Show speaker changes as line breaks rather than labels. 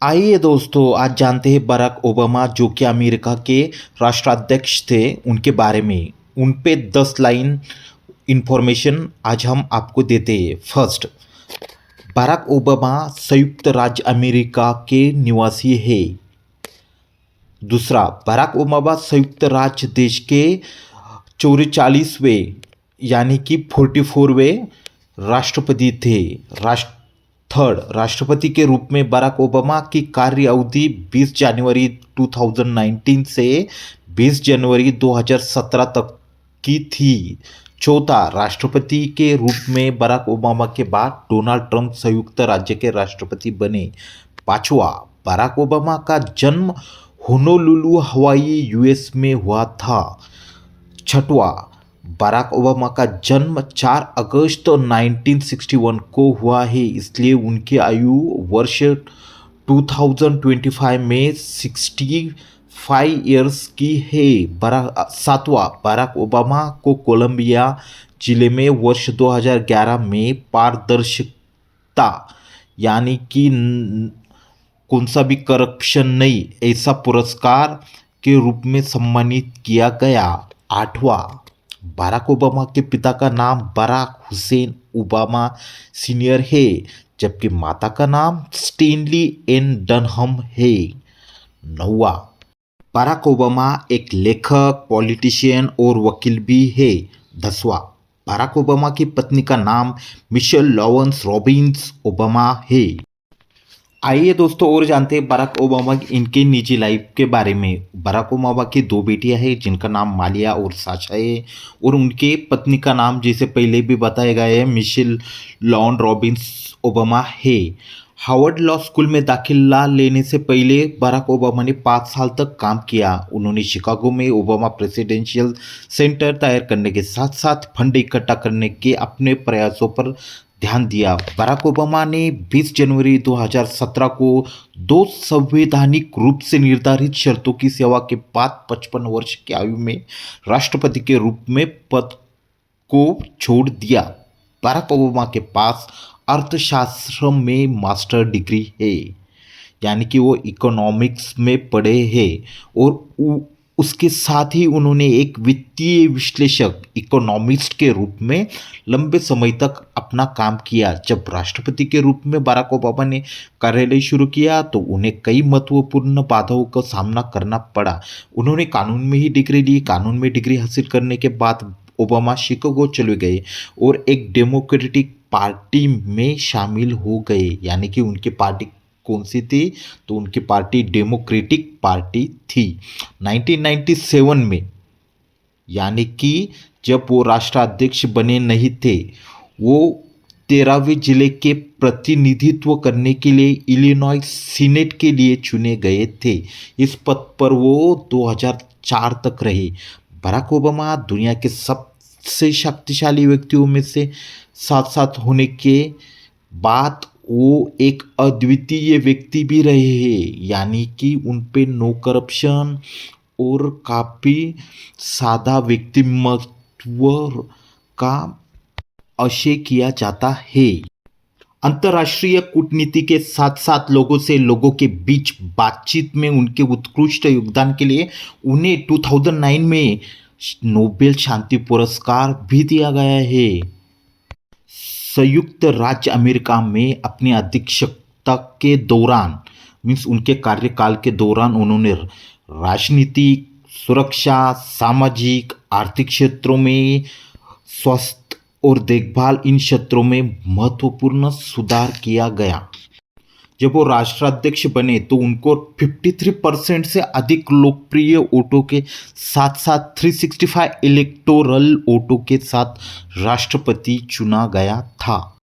आइए दोस्तों, आज जानते हैं बराक ओबामा जो कि अमेरिका के राष्ट्राध्यक्ष थे उनके बारे में। उन पे 10 लाइन इंफॉर्मेशन आज हम आपको देते हैं। फर्स्ट, बराक ओबामा संयुक्त राज्य अमेरिका के निवासी है। दूसरा, बराक ओबामा संयुक्त राज्य देश के 44वें यानी कि 44वें राष्ट्रपति थे। थर्ड, राष्ट्रपति के रूप में बराक ओबामा की कार्य अवधि 20 जनवरी 2019 से 20 जनवरी 2017 तक की थी। चौथा, राष्ट्रपति के रूप में बराक ओबामा के बाद डोनाल्ड ट्रंप संयुक्त राज्य के राष्ट्रपति बने। पांचवा, बराक ओबामा का जन्म होनोलुलु हवाई यूएस में हुआ था। छठवा, बराक ओबामा का जन्म 4 अगस्त 1961 को हुआ है, इसलिए उनकी आयु वर्ष 2025 में 65 ईयर्स की है। सातवां, बराक ओबामा को कोलंबिया जिले में वर्ष 2011 में पारदर्शिता यानी कि कौन सा भी करप्शन नहीं ऐसा पुरस्कार के रूप में सम्मानित किया गया। आठवां, बराक ओबामा के पिता का नाम बराक हुसैन ओबामा सीनियर है, जबकि माता का नाम स्टेनली एन डनहम है। नौवां, बराक ओबामा एक लेखक, पॉलिटिशियन और वकील भी है। 10वां, बराक ओबामा की पत्नी का नाम मिशेल लॉरेंस रॉबिन्स ओबामा है। आइए दोस्तों, और जानते हैं बराक ओबामा इनके निजी लाइफ के बारे में। बराक ओबामा की 2 बेटियां हैं जिनका नाम मालिया और साशा है, और उनके पत्नी का नाम जैसे पहले भी बताया गया है मिशेल लॉन रॉबिन्स ओबामा है। हार्वर्ड लॉ स्कूल में दाखिला लेने से पहले बराक ओबामा ने 5 साल तक काम किया। उन्होंने शिकागो में ओबामा प्रेसिडेंशियल सेंटर तैयार करने के साथ साथ फंड इकट्ठा करने के अपने प्रयासों पर ध्यान दिया। बराक ओबामा ने 20 जनवरी 2017 को 2 संवैधानिक रूप से निर्धारित शर्तों की सेवा के बाद 55 वर्ष की आयु में राष्ट्रपति के रूप में पद को छोड़ दिया। बराक ओबामा के पास अर्थशास्त्र में मास्टर डिग्री है, यानी कि वो इकोनॉमिक्स में पढ़े हैं, और उसके साथ ही उन्होंने एक वित्तीय विश्लेषक इकोनॉमिस्ट के रूप में लंबे समय तक अपना काम किया। जब राष्ट्रपति के रूप में बराक ओबामा ने कार्यालय शुरू किया तो उन्हें कई महत्वपूर्ण बाधाओं का सामना करना पड़ा। उन्होंने कानून में ही डिग्री ली। कानून में डिग्री हासिल करने के बाद ओबामा शिकागो चले गए और एक डेमोक्रेटिक पार्टी में शामिल हो गए, यानी कि उनकी पार्टी कौन सी थी, तो उनकी पार्टी डेमोक्रेटिक पार्टी थी। 1997 में, यानी कि जब वो राष्ट्राध्यक्ष बने नहीं थे, वो 13वें जिले के प्रतिनिधित्व करने के लिए इलिनॉय सीनेट के लिए चुने गए थे। इस पद पर वो 2004 तक रहे। बराक ओबामा दुनिया के सबसे शक्तिशाली व्यक्तियों में से साथ साथ होने के बाद वो एक अद्वितीय व्यक्ति भी रहे हैं, यानी कि उन पे नो करप्शन और काफ़ी सादा व्यक्तिमत्व का आशय किया जाता है। अंतर्राष्ट्रीय कूटनीति के साथ साथ लोगों के बीच बातचीत में उनके उत्कृष्ट योगदान के लिए उन्हें 2009 में नोबेल शांति पुरस्कार भी दिया गया है। संयुक्त राज्य अमेरिका में अपनी अध्यक्षता के दौरान मीन्स उनके कार्यकाल के दौरान उन्होंने राजनीतिक, सुरक्षा, सामाजिक, आर्थिक क्षेत्रों में, स्वास्थ्य और देखभाल, इन क्षेत्रों में महत्वपूर्ण सुधार किया गया। जब वो राष्ट्राध्यक्ष बने तो उनको 53% से अधिक लोकप्रिय वोटों के साथ साथ 365 इलेक्टोरल वोटों के साथ राष्ट्रपति चुना गया था।